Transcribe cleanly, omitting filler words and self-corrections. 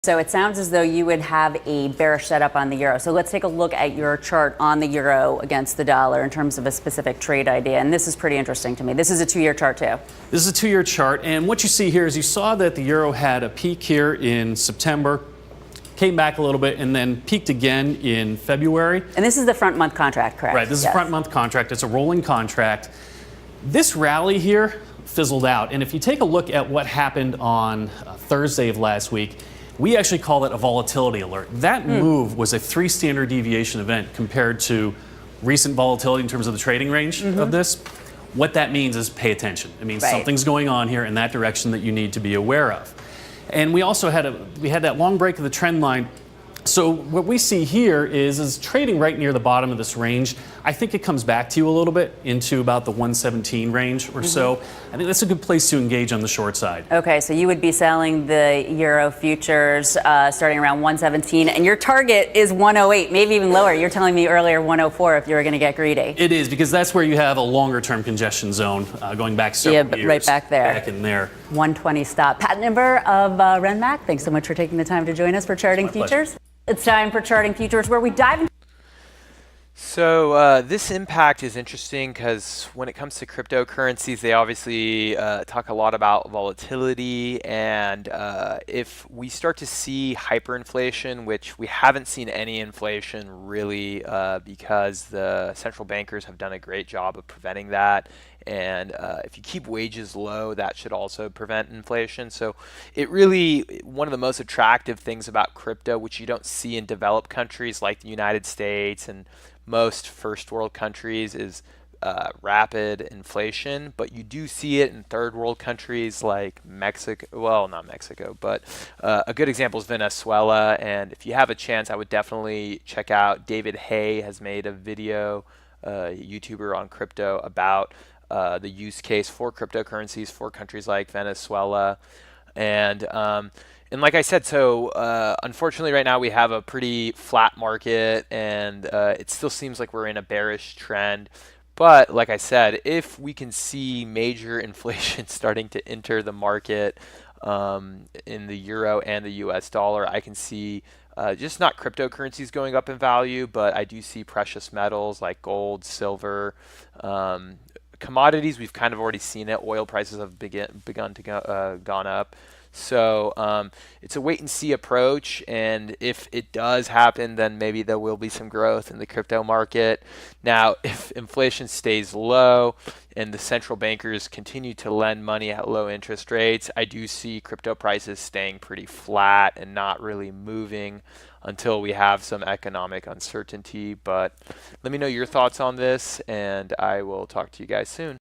So it sounds as though you would have a bearish setup on the euro. So let's take a look at your chart on the euro against the dollar in terms of a specific trade idea. And this is pretty interesting to me. This is a 2-year chart too. This is a 2-year chart. And what you see here is you saw that the euro had a peak here in September, came back a little bit, and then peaked again in February. And this is the front month contract, correct? Right. This is a front month contract. It's a rolling contract. This rally here fizzled out. And if you take a look at what happened on Thursday of last week, we actually call it a volatility alert. That move was a 3 standard deviation event compared to recent volatility in terms of the trading range of this. What that means is pay attention. It means something's going on here in that direction that you need to be aware of. And we also had that long break of the trend line. So what we see here is trading right near the bottom of this range. I think it comes back to you a little bit into about the 117 range or so. I think that's a good place to engage on the short side. Okay, so you would be selling the euro futures starting around 117, and your target is 108, maybe even lower. You're telling me earlier 104 if you were going to get greedy. It is, because that's where you have a longer-term congestion zone going back several years. Right back there. Back in there. 120 stop. Pat Nimber of Renmac, thanks so much for taking the time to join us for Charting Futures. It's time for Charting Futures, where we dive into. So this impact is interesting because when it comes to cryptocurrencies, they obviously talk a lot about volatility. And if we start to see hyperinflation, which we haven't seen any inflation really because the central bankers have done a great job of preventing that. And if you keep wages low, that should also prevent inflation. So it really, one of the most attractive things about crypto, which you don't see in developed countries like the United States and most first world countries, is rapid inflation. But you do see it in third world countries like Mexico. Well, not Mexico, but a good example is Venezuela. And if you have a chance, I would definitely check out David Hay has made a video, YouTuber on crypto, about the use case for cryptocurrencies for countries like Venezuela. And like I said, so unfortunately right now we have a pretty flat market, and it still seems like we're in a bearish trend. But like I said, if we can see major inflation starting to enter the market in the euro and the US dollar, I can see just not cryptocurrencies going up in value, but I do see precious metals like gold, silver, commodities. We've kind of already seen it. Oil prices have begun to gone up. So it's a wait and see approach, and if it does happen, then maybe there will be some growth in the crypto market. Now, if inflation stays low and the central bankers continue to lend money at low interest rates, I do see crypto prices staying pretty flat and not really moving until we have some economic uncertainty. But let me know your thoughts on this, and I will talk to you guys soon.